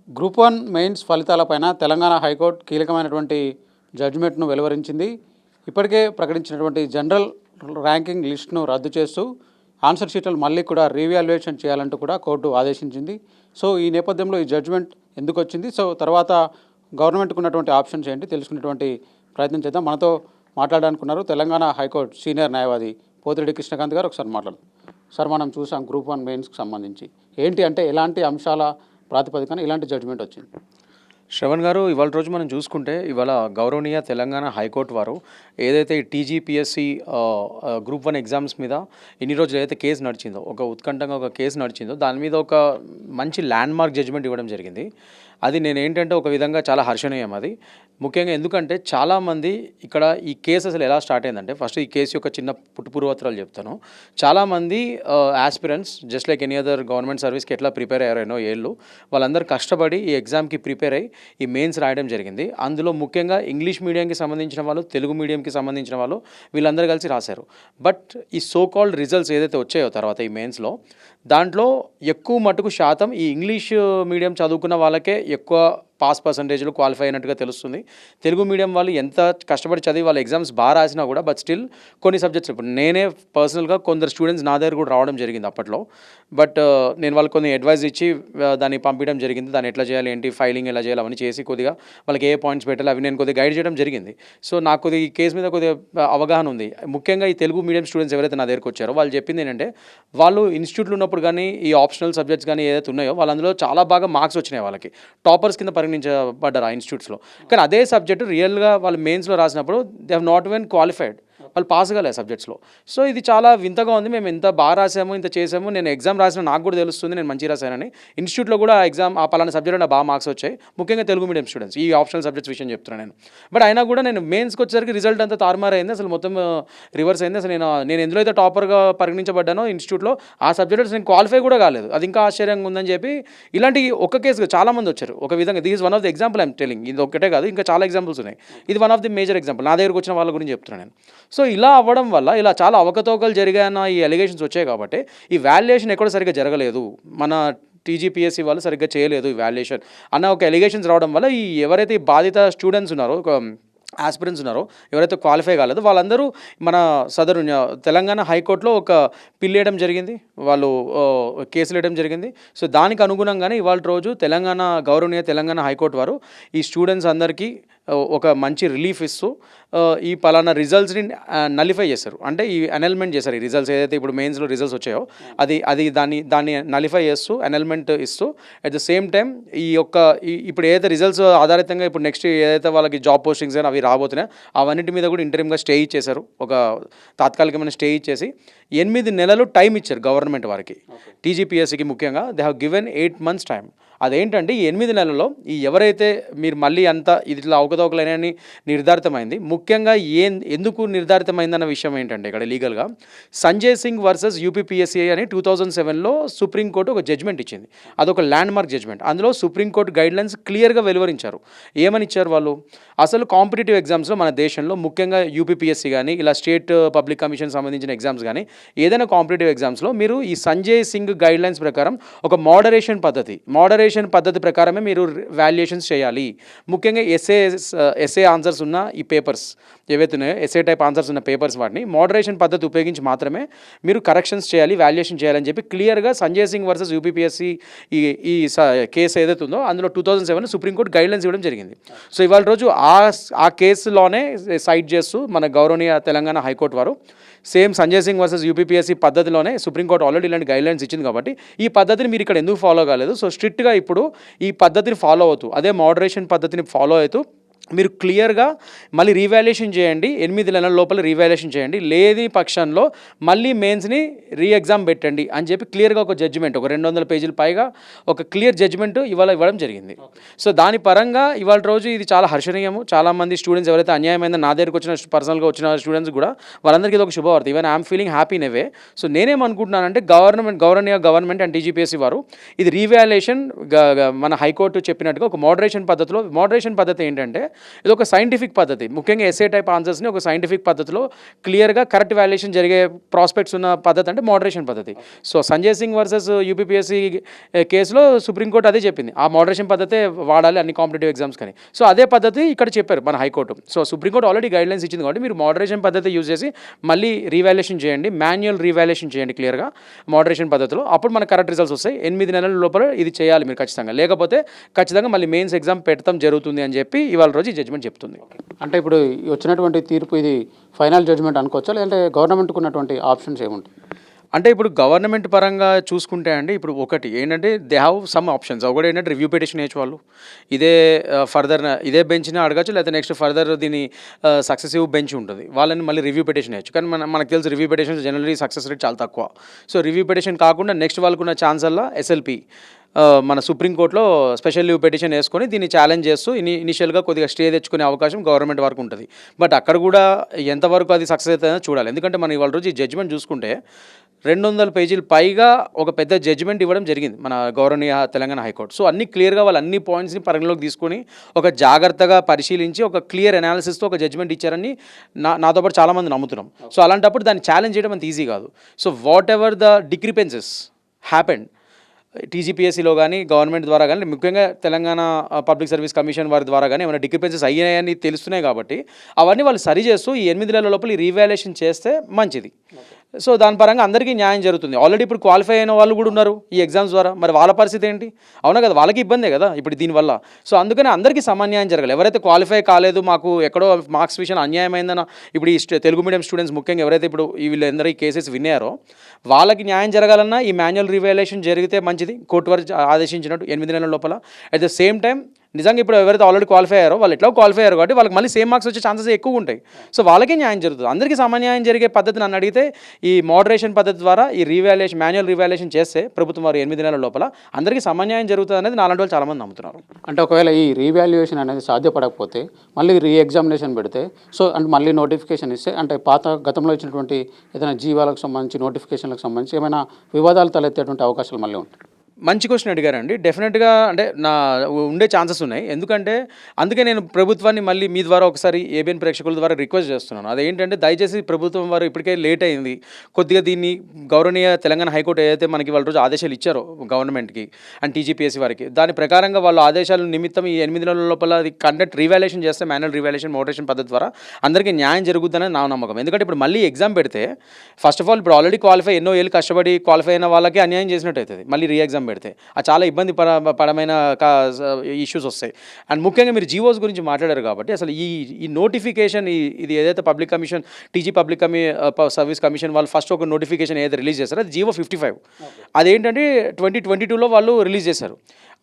Group 1 mains ఫలితాలపైన Telangana high court కీలకమైనటువంటి జడ్జిమెంట్ను వెలువరించింది. ఇప్పటికే ప్రకటించినటువంటి జనరల్ ర్యాంకింగ్ లిస్టును రద్దు చేస్తూ ఆన్సర్ షీట్లను మళ్ళీ కూడా రీవాల్యుయేషన్ చేయాలంటూ కూడా కోర్టు ఆదేశించింది. సో ఈ నేపథ్యంలో ఈ జడ్జిమెంట్ ఎందుకు వచ్చింది, సో తర్వాత గవర్నమెంట్కు ఉన్నటువంటి ఆప్షన్స్ ఏంటి తెలుసుకునేటువంటి ప్రయత్నం చేద్దాం. మనతో మాట్లాడాలనుకున్నారు తెలంగాణ హైకోర్టు సీనియర్ న్యాయవాది పోతిరెడ్డి కృష్ణకాంత్ గారు. ఒకసారి మాట్లాడదాం సార్. మనం చూసాం గ్రూప్ 1 మెయిన్స్కి సంబంధించి ఏంటి అంటే ఎలాంటి అంశాల ప్రాతిపదికన ఇలాంటి జడ్జిమెంట్ వచ్చింది? శ్రవణ్ గారు, ఇవాళ రోజు మనం చూసుకుంటే ఇవాళ గౌరవనీయ తెలంగాణ హైకోర్టు వారు ఏదైతే ఈ టీజీపీఎస్సీ గ్రూప్ 1 ఎగ్జామ్స్ మీద ఇన్ని రోజులు ఏదైతే కేసు నడిచిందో, ఒక ఉత్కంఠంగా ఒక కేసు నడిచిందో, దాని మీద ఒక మంచి ల్యాండ్ మార్క్ జడ్జిమెంట్ ఇవ్వడం జరిగింది. అది నేను ఏంటంటే ఒక విధంగా చాలా హర్షణీయం. అది ముఖ్యంగా ఎందుకంటే చాలామంది ఇక్కడ ఈ కేసు అసలు ఎలా స్టార్ట్ అయిందంటే, ఫస్ట్ ఈ కేసు యొక్క చిన్న పూర్వత్రాలు చెప్తాను. చాలామంది aspirants just like any other government సర్వీస్కి ఎట్లా ప్రిపేర్ అయ్యారో ఏళ్ళు, వాళ్ళందరూ కష్టపడి ఈ ఎగ్జామ్కి ప్రిపేర్ అయ్యి ఈ మెయిన్స్ రాయడం జరిగింది. అందులో ముఖ్యంగా ఇంగ్లీష్ మీడియంకి సంబంధించిన వాళ్ళు, తెలుగు మీడియంకి సంబంధించిన వాళ్ళు, వీళ్ళందరూ కలిసి రాశారు. బట్ ఈ సో కాల్డ్ రిజల్ట్స్ ఏదైతే వచ్చాయో తర్వాత ఈ మెయిన్స్లో, దాంట్లో ఎక్కువ మటుకు శాతం ఈ ఇంగ్లీష్ మీడియం చదువుకున్న వాళ్ళకే ఎక్కువ పాస్ పర్సంటేజ్లు క్వాలిఫై అయినట్టుగా తెలుస్తుంది. తెలుగు మీడియం వాళ్ళు ఎంత కష్టపడి చదివి వాళ్ళ ఎగ్జామ్స్ బాగా రాసినా కూడా బట్ స్టిల్ కొన్ని సబ్జెక్ట్స్, ఇప్పుడు నేనే పర్సనల్గా కొందరు స్టూడెంట్స్ నా దగ్గర కూడా రావడం జరిగింది అప్పట్లో. బట్ నేను వాళ్ళకి కొన్ని అడ్వైస్ ఇచ్చి దాన్ని పంపించడం జరిగింది. దాన్ని ఎట్లా చేయాలి, ఏంటి ఫైలింగ్ ఎలా చేయాలి అవన్నీ చేసి కొద్దిగా వాళ్ళకి ఏ పాయింట్స్ పెట్టాలి అవి నేను కొద్దిగా గైడ్ చేయడం జరిగింది. సో నాకు కొద్దిగా ఈ కేసు మీద కొద్దిగా అవగాహన ఉంది. ముఖ్యంగా ఈ తెలుగు మీడియం స్టూడెంట్స్ ఎవరైతే నా దగ్గరకు వచ్చారో వాళ్ళు చెప్పింది ఏంటంటే, వాళ్ళు ఇన్స్టిట్యూట్లో ఉన్నప్పుడు కానీ ఈ ఆప్షనల్ సబ్జెక్ట్స్ కానీ ఏదైతే ఉన్నాయో వాళ్ళందులో చాలా బాగా మార్క్స్ వచ్చినాయి, వాళ్ళకి టాపర్స్ కింద పరిగణించబడ్డారు ఆ ఇన్స్టిట్యూట్స్లో. కానీ అదే సబ్జెక్టు రియల్గా వాళ్ళు మెయిన్స్లో రాసినప్పుడు they have not even qualified, వాళ్ళు పాస్ కాలేదు సబ్జెక్ట్స్లో. సో ఇది చాలా వింతగా ఉంది. మేము ఇంత బాగా రాసాము, ఇంత చేసాము, నేను ఎగ్జామ్ రాసిన నాకు కూడా తెలుస్తుంది నేను మంచిగా రాశానని. ఇన్స్టిట్యూట్లో కూడా ఎగ్జామ్ ఆ పలానా సబ్జెక్ట్లో నాకు బాగా మార్క్స్ వచ్చాయి, ముఖ్యంగా తెలుగు మీడియం స్టూడెంట్స్ ఈ ఆప్షనల్ సబ్జెక్ట్స్ విషయం చెప్తున్నాను నేను. బట్ అయినా కూడా నేను మెయిన్స్కి వచ్చేసరికి రిజల్ట్ అంతా తారుమారైంది, అసలు మొత్తం రివర్స్ అయింది. అసలు నేను ఎందులో అయితే టాపర్గా పరిగణించబడ్డానో ఇన్స్టిట్యూట్లో ఆ సబ్జెక్ట్స్ నేను క్వాలిఫై కూడా కాలేదు. అది ఇంకా ఆశ్చర్యంగా ఉందని చెప్పి ఇలాంటి ఒక కేసు చాలామంది వచ్చారు ఒక విధంగా. This is one of the example I'm telling. ఇది ఒకటే కాదు, ఇంకా చాలా ఎగ్జాంపుల్స్ ఉన్నాయి. ఇది one of the major example. నా దగ్గరకు వచ్చిన వాళ్ళ గురించి చెప్తున్నాను నేను. సో ఇలా అవ్వడం వల్ల ఇలా చాలా అవకతవకలు జరిగాయన్న ఈ అలిగేషన్స్ వచ్చాయి కాబట్టి ఈ వాల్యుయేషన్ ఎక్కడ సరిగ్గా జరగలేదు, మన టీజీపీఎస్సీ వాళ్ళు సరిగ్గా చేయలేదు ఈ వాల్యుయేషన్ అన్న ఒక అలిగేషన్స్ రావడం వల్ల ఈ ఎవరైతే బాధిత స్టూడెంట్స్ ఉన్నారో, ఒక ఆస్పిరెంట్స్ ఉన్నారో, ఎవరైతే క్వాలిఫై కాలేదో వాళ్ళందరూ మన సదరు తెలంగాణ హైకోర్టులో ఒక పిల్ వేయడం జరిగింది, వాళ్ళు కేసులు వేయడం జరిగింది. సో దానికి అనుగుణంగానే ఇవాళ రోజు గౌరవనీయ తెలంగాణ హైకోర్టు వారు ఈ స్టూడెంట్స్ అందరికీ ఒక మంచి రిలీఫ్ ఇస్తూ ఈ పలానా రిజల్ట్స్ని నలిఫై చేశారు. అంటే ఈ అనల్మెంట్ చేశారు. ఈ రిజల్ట్స్ ఏదైతే ఇప్పుడు మెయిన్స్లో రిజల్ట్స్ వచ్చాయో అది దాన్ని నలిఫై చేస్తూ అనల్మెంట్ ఇస్తూ అట్ ద సేమ్ టైం ఇప్పుడు ఏదైతే రిజల్ట్స్ ఆధారితంగా ఇప్పుడు నెక్స్ట్ ఏదైతే వాళ్ళకి జాబ్ పోస్టింగ్స్ అని అవి రాబోతున్నాయో అవన్నిటి మీద కూడా ఇంటరిమ్గా స్టే ఇచ్చేశారు. ఒక తాత్కాలికమైన స్టే ఇచ్చేసి 8 నెలలు టైం ఇచ్చారు గవర్నమెంట్ వారికి, టీజీపీఎస్సీకి ముఖ్యంగా. They have given 8 months time. అదేంటంటే ఈ 8 నెలల్లో ఈ ఎవరైతే మీరు మళ్ళీ అంతా ఇట్లా అవకతవకలైనని నిర్ధారితమైంది. ముఖ్యంగా ఎందుకు నిర్ధారితమైందన్న విషయం ఏంటంటే ఇక్కడ లీగల్గా సంజయ్ సింగ్ వర్సెస్ యూపీపీఎస్సీ అని 2007లో సుప్రీంకోర్టు ఒక జడ్జ్మెంట్ ఇచ్చింది. అదొక ల్యాండ్ మార్క్ జడ్జ్మెంట్. అందులో సుప్రీంకోర్టు గైడ్లైన్స్ క్లియర్గా వెలువరించారు. ఏమని ఇచ్చారు వాళ్ళు, అసలు కాంపిటేటివ్ ఎగ్జామ్స్లో మన దేశంలో ముఖ్యంగా యూపీపీఎస్సీ కానీ ఇలా స్టేట్ పబ్లిక్ కమిషన్ సంబంధించిన ఎగ్జామ్స్ కానీ ఏదైనా కాంపిటేటివ్ ఎగ్జామ్స్లో మీరు ఈ సంజయ్ సింగ్ గైడ్లైన్స్ ప్రకారం ఒక మోడరేషన్ పద్ధతి ప్రకారమే మీరు వాల్యుయేషన్స్ చేయాలి. ముఖ్యంగా ఎస్ఏ ఆన్సర్స్ ఉన్న ఈ పేపర్స్ ఏవైతే ఉన్నాయో, ఎస్ఏ టైప్ ఆన్సర్స్ ఉన్న పేపర్స్, వాటిని మోడరేషన్ పద్ధతి ఉపయోగించి మాత్రమే మీరు కరెక్షన్స్ చేయాలి, వాల్యుయేషన్ చేయాలని చెప్పి క్లియర్గా సంజయ్ సింగ్ వర్సెస్ యూపీపీఎస్సీ ఈ కేసు ఏదైతే ఉందో అందులో 2007 సుప్రీంకోర్టు గైడ్లైన్స్ ఇవ్వడం జరిగింది. సో ఇవాళ రోజు ఆ కేసులోనే సైట్ చేస్తూ మన గౌరవనీయ తెలంగాణ హైకోర్టు వారు same Sanjay Singh versus UPPSC పద్ధతిలోనే సుప్రీంకోర్టు ఆల్రెడీ ఇలాంటి గైడ్లైన్స్ ఇచ్చింది కాబట్టి ఈ పద్ధతిని మీరు ఇక్కడ ఎందుకు ఫాలో కాలేదు, సో స్ట్రిక్ట్గా ఇప్పుడు ఈ పద్ధతిని ఫాలో అవుతూ అదే మోడరేషన్ పద్ధతిని ఫాలో అవుతూ మీరు క్లియర్గా మళ్ళీ రీవాల్యుయేషన్ చేయండి, 8 నెలల లోపల రీవాల్యుయేషన్ చేయండి, లేని పక్షంలో మళ్ళీ మెయిన్స్ని ఎగ్జామ్ పెట్టండి అని చెప్పి క్లియర్గా ఒక జడ్జిమెంట్, ఒక 200 పేజీల పైగా ఒక క్లియర్ జడ్జిమెంట్ ఇవ్వడం జరిగింది. సో దాని పరంగా ఇవాళ రోజు ఇది చాలా హర్షణీయము. చాలామంది స్టూడెంట్స్ ఎవరైతే అన్యాయమైందో నా దగ్గరకు వచ్చిన పర్సనల్గా వచ్చిన స్టూడెంట్స్ కూడా వాళ్ళందరికీ ఇది ఒక శుభవార్త. Even I'm feeling happy in a way. So నేనేమనుకుంటున్నానంటే గవర్నమెంట్ అండ్ టీజీపీఎస్సీ వారు ఇది రీవాల్యుయేషన్ మన హైకోర్టు చెప్పినట్టుగా ఒక మోడరేషన్ పద్ధతిలో, మోడరేషన్ పద్ధతి ఏంటంటే ఇది ఒక సైంటిఫిక్ పద్ధతి. ముఖ్యంగా ఎస్ఏ టైప్ ఆన్సర్స్ని ఒక సైంటిఫిక్ పద్ధతిలో క్లియర్గా కరెక్ట్ వాల్యుయేషన్ జరిగే ప్రాస్పెక్ట్స్ ఉన్న పద్ధతి అంటే మోడరేషన్ పద్ధతి. So Sanjay Singh versus UPPSC కేసులో సుప్రీంకోర్టు అదే చెప్పింది, ఆ మోడరేషన్ పద్ధతే వాడాలి అన్ని కాంపిటేటివ్ ఎగ్జామ్స్ కానీ. సో అదే పద్ధతి ఇక్కడ చెప్పారు మన high court. So supreme court already guidelines ఇచ్చింది కాబట్టి మీరు మోడరేషన్ పద్ధతి యూజ్ చేసి మళ్ళీ రీవాల్యుయేషన్ చేయండి, మాన్యువల్ రీవాల్యుయేషన్ చేయండి క్లియర్గా మోడరేషన్ పద్ధతిలో, అప్పుడు మనకు కరెక్ట్ రిజల్ట్స్ వస్తాయి. 8 నెలల లోపల ఇది చేయాలి మీరు ఖచ్చితంగా, లేకపోతే ఖచ్చితంగా మళ్ళీ మెయిన్స్ ఎగ్జామ్ పెట్టడం జరుగుతుంది అని చెప్పి ఇవాళ రోజు ఈ జడ్జ్మెంట్ చెప్తుంది. అంటే ఇప్పుడు వచ్చినటువంటి తీర్పు ఇది ఫైనల్ జడ్జ్మెంట్ అనుకోవచ్చా, లేదంటే గవర్నమెంట్కి ఉన్నటువంటి ఆప్షన్స్ ఏముంటాయి? అంటే ఇప్పుడు గవర్నమెంట్ పరంగా చూసుకుంటే అండి, ఇప్పుడు ఒకటి ఏంటంటే దే హ్యావ్ సమ్ ఆప్షన్స్. ఒకటి ఏంటంటే రివ్యూ పిటిషన్ వేయచ్చు వాళ్ళు, ఇదే ఫర్దర్ ఇదే బెంచ్ని అడగచ్చు, లేకపోతే నెక్స్ట్ ఫర్దర్ దీని సక్సెసివ్ బెంచ్ ఉంటుంది, వాళ్ళని మళ్ళీ రివ్యూ పిటిషన్ వేయచ్చు. కానీ మనకు తెలుసు review petition generally success rate చాలా తక్కువ. సో రివ్యూ పిటిషన్ కాకుండా నెక్స్ట్ వాళ్ళకున్న ఛాన్స్ అలా ఎస్ఎల్పి మన సుప్రీంకోర్టులో స్పెషల్ లీవ్ పిటిషన్ వేసుకొని దీన్ని ఛాలెంజ్ చేస్తూ ఇనిషియల్గా కొద్దిగా స్టే తెచ్చుకునే అవకాశం గవర్నమెంట్ వరకు ఉంటుంది. బట్ అక్కడ కూడా ఎంతవరకు అది సక్సెస్ అవుతుందో చూడాలి. ఎందుకంటే మనం ఇవాళ రోజు ఈ జడ్జ్మెంట్ చూసుకుంటే 200 పేజీలు పైగా ఒక పెద్ద జడ్జ్మెంట్ ఇవ్వడం జరిగింది మన గౌరవనీయ తెలంగాణ హైకోర్టు. సో అన్ని క్లియర్గా వాళ్ళు అన్ని పాయింట్స్ని పరిగణలోకి తీసుకొని ఒక జాగ్రత్తగా పరిశీలించి ఒక క్లియర్ అనాలిసిస్తో ఒక జడ్జ్మెంట్ ఇచ్చారని నాతో పాటు చాలామంది నమ్ముతున్నాం. సో అలాంటప్పుడు దాన్ని ఛాలెంజ్ చేయడం అంత ఈజీ కాదు. So whatever the discrepancies happened టీజీపీఎస్సీలో కానీ గవర్నమెంట్ ద్వారా కానీ, ముఖ్యంగా తెలంగాణ పబ్లిక్ సర్వీస్ కమిషన్ వారి ద్వారా కానీ ఏమైనా డిక్రిపెన్సెస్ అయ్యాయని తెలుస్తున్నాయి కాబట్టి అవన్నీ వాళ్ళు సరి చేస్తూ ఈ 8 నెలల లోపల ఈ రీవాల్యుయేషన్ చేస్తే మంచిది. సో దాని పరంగా అందరికీ న్యాయం జరుగుతుంది. ఆల్రెడీ ఇప్పుడు క్వాలిఫై అయిన వాళ్ళు కూడా ఉన్నారు ఈ ఎగ్జామ్స్ ద్వారా, మరి వాళ్ళ పరిస్థితి ఏంటి? అవునా కదా, వాళ్ళకి ఇబ్బందే కదా ఇప్పుడు దీనివల్ల. సో అందుకని అందరికీ సమన్యాయం జరగాలి. ఎవరైతే క్వాలిఫై కాలేదు, మాకు ఎక్కడో మార్క్స్ విషయం అన్యాయమైందన్న ఇప్పుడు ఈ తెలుగు మీడియం స్టూడెంట్స్ ముఖ్యంగా ఎవరైతే ఇప్పుడు వీళ్ళందరూ ఈ కేసెస్ విన్నారో వాళ్ళకి న్యాయం జరగాలన్నా ఈ మాన్యువల్ రివాల్యుయేషన్ జరిగితే మంచిది, కోర్టు వారు ఆదేశించినట్టు 8 నెలల లోపల. అట్ ద సేమ్ టైం నిజంగా ఇప్పుడు ఎవరైతే ఆల్రెడీ క్వాలిఫై అయ్యారో వాళ్ళు ఎట్లా క్వాలిఫై అయ్యారు కాబట్టి వాళ్ళకి మళ్ళీ సేమ్ మార్క్స్ వచ్చే ఛాన్సెస్ ఎక్కువ ఉంటాయి. సో వాళ్ళకే న్యాయం జరుగుతుంది. అందరికీ సమన్యాయం జరిగే పద్ధతి నన్ను అడిగితే ఈ మోడరేషన్ పద్ధతి ద్వారా ఈ రీవాల్యుయేషన్ మాన్యువల్ రీవాల్యుయేషన్ చేస్తే ప్రభుత్వం వారు 8 నెలల లోపల అందరికీ సమన్యాయం జరుగుతుంది అనేది నాలాంటి వాళ్ళు చాలామంది నమ్ముతున్నారు. అంటే ఒకవేళ ఈ రీవాల్యుయేషన్ అనేది సాధ్యపడకపోతే మళ్ళీ రీ ఎగ్జామినేషన్ పెడితే, సో అంటే మళ్ళీ నోటిఫికేషన్ ఇస్తే, అంటే గతంలో ఇచ్చినటువంటి ఏదైనా జీవాలకు సంబంధించి నోటిఫికేషన్లకు సంబంధించి ఏమైనా వివాదాలు తలెత్తేటువంటి అవకాశాలు మళ్ళీ ఉంటాయి? మంచి క్వశ్చన్ అడిగారండి. డెఫినెట్గా అంటే ఉండే ఛాన్సెస్ ఉన్నాయి. ఎందుకంటే అందుకే నేను ప్రభుత్వాన్ని మళ్ళీ మీ ద్వారా ఒకసారి ఏబిఎన్ ప్రేక్షకుల ద్వారా రిక్వెస్ట్ చేస్తున్నాను. అదేంటంటే దయచేసి ప్రభుత్వం వారు ఇప్పటికే లేట్ అయింది కొద్దిగా, దీన్ని గౌరవనీయ తెలంగాణ హైకోర్టు ఏదైతే మనకి వాళ్ళ రోజు ఆదేశాలు ఇచ్చారో గవర్నమెంట్కి అండ్ టీజీపీఎస్సీ వారికి, దాని ప్రకారంగా వాళ్ళు ఆదేశాల నిమిత్తం ఈ 8 నెలల లోపల అది కండక్ట్ రీవాల్యుయేషన్ చేస్తే మాన్యువల్ రీవాల్యుయేషన్ మోడరేషన్ పద్ధతి ద్వారా అందరికీ న్యాయం జరుగుతుందని నా నమ్మకం. ఎందుకంటే ఇప్పుడు మళ్ళీ ఎగ్జామ్ పెడితే ఫస్ట్ ఆఫ్ ఆల్ ఇప్పుడు ఆల్రెడీ క్వాలిఫై ఎన్నో ఏళ్ళు కష్టపడి క్వాలిఫై అయిన వాళ్ళకి అన్యాయం చేసినట్టు అవుతుంది మళ్ళీ రీ ఎగ్జామ్ పెడితే. అది చాలా ఇబ్బంది పరమైన ఇష్యూస్ వస్తాయి. అండ్ ముఖ్యంగా మీరు జీవోస్ గురించి మాట్లాడారు కాబట్టి అసలు ఈ నోటిఫికేషన్ ఇది ఏదైతే public commission TG public service commission వాళ్ళు ఫస్ట్ ఒక నోటిఫికేషన్ ఏదైతే రిలీజ్ చేశారో అది జీవో 55. అదేంటంటే 2022లో వాళ్ళు రిలీజ్ చేశారు.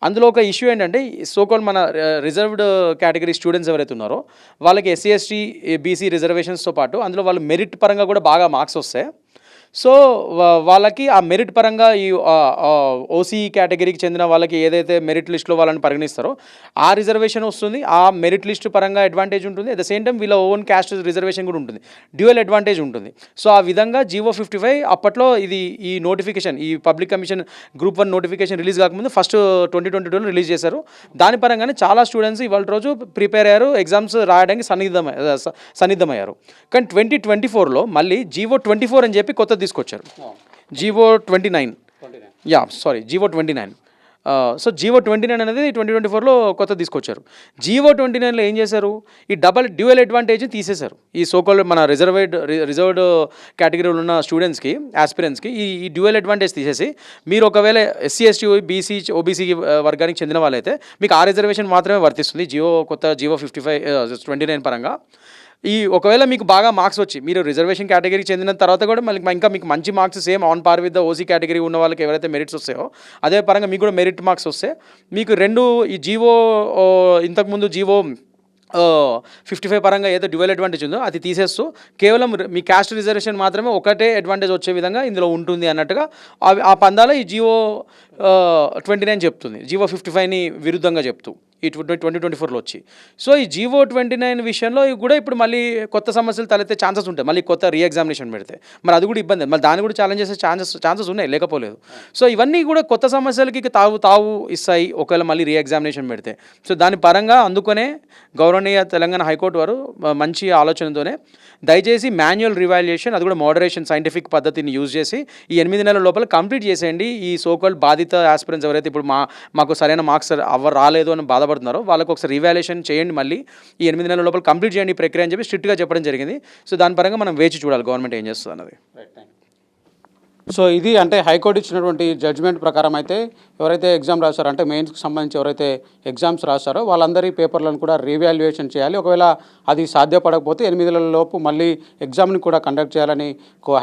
అందులో ఒక ఇష్యూ ఏంటంటే సోకాల్ మన రిజర్వ్డ్ కేటగిరీ స్టూడెంట్స్ ఎవరైతే ఉన్నారో వాళ్ళకి ఎస్సీ ఎస్టీ బీసీ రిజర్వేషన్స్తో పాటు అందులో వాళ్ళు మెరిట్ పరంగా కూడా బాగా మార్క్స్ వస్తాయి. సో వాళ్ళకి ఆ మెరిట్ పరంగా ఈ ఓసీ కేటగిరీకి చెందిన వాళ్ళకి ఏదైతే మెరిట్ లిస్ట్లో వాళ్ళని పరిగణిస్తారో ఆ రిజర్వేషన్ వస్తుంది, ఆ మెరిట్ లిస్ట్ పరంగా అడ్వాంటేజ్ ఉంటుంది. అట్ ద సేమ్ టైం వీళ్ళ ఓన్ క్యాస్ట్ రిజర్వేషన్ కూడా ఉంటుంది, డ్యూయల్ అడ్వాంటేజ్ ఉంటుంది. సో ఆ విధంగా జీవో 55 అప్పట్లో ఈ నోటిఫికేషన్ ఈ public commission group 1 notification release కాకముందు ఫస్ట్ 2022లో రిలీజ్ చేశారు. దాని పరంగానే చాలా స్టూడెంట్స్ ఇవాళ రోజు ప్రిపేర్ అయ్యారు, ఎగ్జామ్స్ రాయడానికి సన్నిద్ధమయ్యారు. కానీ 2024లో మళ్ళీ జీవో 24 అని చెప్పి కొత్త తీసుకొచ్చారు, జీవో 29. జీవో 29. సో జీవో 29 అనేది 2024లో కొత్త తీసుకొచ్చారు. జీవో 29లో ఏం చేశారు, ఈ డ్యూయల్ అడ్వాంటేజ్ని తీసేశారు. ఈ సోకాల్ మన రిజర్వ్డ్ కేటగిరీలో ఉన్న స్టూడెంట్స్కి ఆస్పిరెంట్స్కి ఈ డ్యూయల్ అడ్వాంటేజ్ తీసేసి మీరు ఒకవేళ ఎస్సీ ఎస్టీ బీసీ ఓబీసీ వర్గానికి చెందిన వాళ్ళైతే మీకు ఆ రిజర్వేషన్ మాత్రమే వర్తిస్తుంది కొత్త జీవో 29 పరంగా. ఒకవేళ మీకు బాగా మార్క్స్ వచ్చి మీరు రిజర్వేషన్ కేటగిరీకి చెందిన తర్వాత కూడా మళ్ళీ ఇంకా మీకు మంచి marks same on par with the OC category ఉన్న వాళ్ళకి ఎవరైతే మెరిట్స్ వస్తాయో అదే పరంగా మీకు కూడా మెరిట్ మార్క్స్ వస్తే మీకు ఈ జీవో ఇంతకుముందు జీవో 55 పరంగా ఏదో డ్యూయల్ అడ్వాంటేజ్ ఉందో అది తీసేస్తూ కేవలం మీ క్యాస్ట్ రిజర్వేషన్ మాత్రమే ఒకటే అడ్వాంటేజ్ వచ్చే విధంగా ఇందులో ఉంటుంది అన్నట్టుగా ఆ పందాలో ఈ జీవో 29 చెప్తుంది, జీవో 55ని విరుద్ధంగా చెప్తూ ఈ 2024లో వచ్చి. సో ఈ జీవో 29 విషయంలో కూడా ఇప్పుడు మళ్ళీ కొత్త సమస్యలు తలెత్తే ఛాన్సెస్ ఉంటాయి, మళ్ళీ కొత్త రీఎగ్జామినేషన్ పెడితే. మరి అది కూడా ఇబ్బంది, మళ్ళీ దాన్ని కూడా ఛాలెంజ్ చేసే ఛాన్సెస్ ఉన్నాయి, లేకపోలేదు. సో ఇవన్నీ కూడా కొత్త సమస్యలకి తావు ఇస్తాయి ఒకవేళ మళ్ళీ రీఎగ్జామినేషన్ పెడితే. సో దాని పరంగా అందుకనే గౌరవనీయ తెలంగాణ హైకోర్టు వారు మంచి ఆలోచనతోనే దయచేసి మాన్యువల్ రివాల్యుయేషన్, అది కూడా మోడరేషన్ సైంటిఫిక్ పద్ధతిని యూజ్ చేసి ఈ 8 నెలల లోపల కంప్లీట్ చేసేయండి. ఈ సోకాల్డ్ బాధిత ఆస్పిరెంట్స్ ఎవరైతే ఇప్పుడు మాకు సరైన మార్క్స్ రాలేదు అని బాధపడుతున్నారో వాళ్ళకు ఒకసారి రివాల్యుయేషన్ చేయండి, మళ్ళీ ఈ 8 నెలల లోపల కంప్లీట్ చేయండి ఈ ప్రక్రియ అని చెప్పి స్ట్రిక్ట్గా చెప్పడం జరిగింది. సో దాని పరంగా మనం వేచి చూడాలి గవర్నమెంట్ ఏం చేస్తుంది అన్నది. సో ఇది అంటే హైకోర్టు ఇచ్చినటువంటి జడ్జిమెంట్ ప్రకారం అయితే ఎవరైతే ఎగ్జామ్ రాస్తారో, అంటే మెయిన్స్కి సంబంధించి ఎవరైతే ఎగ్జామ్స్ రాస్తారో వాళ్ళందరి పేపర్లను కూడా రీవాల్యుయేషన్ చేయాలి. ఒకవేళ అది సాధ్యపడకపోతే 8 నెలల లోపు మళ్ళీ ఎగ్జామ్ని కూడా కండక్ట్ చేయాలని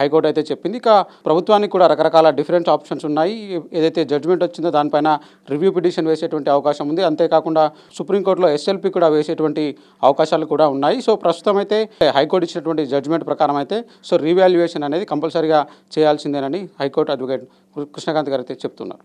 హైకోర్టు అయితే చెప్పింది. ఇక ప్రభుత్వానికి కూడా రకరకాల డిఫరెంట్ ఆప్షన్స్ ఉన్నాయి. ఏదైతే జడ్జిమెంట్ వచ్చిందో దానిపైన రివ్యూ పిటిషన్ వేసేటువంటి అవకాశం ఉంది. అంతేకాకుండా సుప్రీంకోర్టులో ఎస్ఎల్పి కూడా వేసేటువంటి అవకాశాలు కూడా ఉన్నాయి. సో ప్రస్తుతం అయితే హైకోర్టు ఇచ్చినటువంటి జడ్జిమెంట్ ప్రకారం అయితే సో రీవాల్యుయేషన్ అనేది కంపల్సరీగా చేయాల్సిందేనని హైకోర్టు అడ్వకేట్ కృష్ణకాంత్ గారు అయితే చెప్తున్నారు.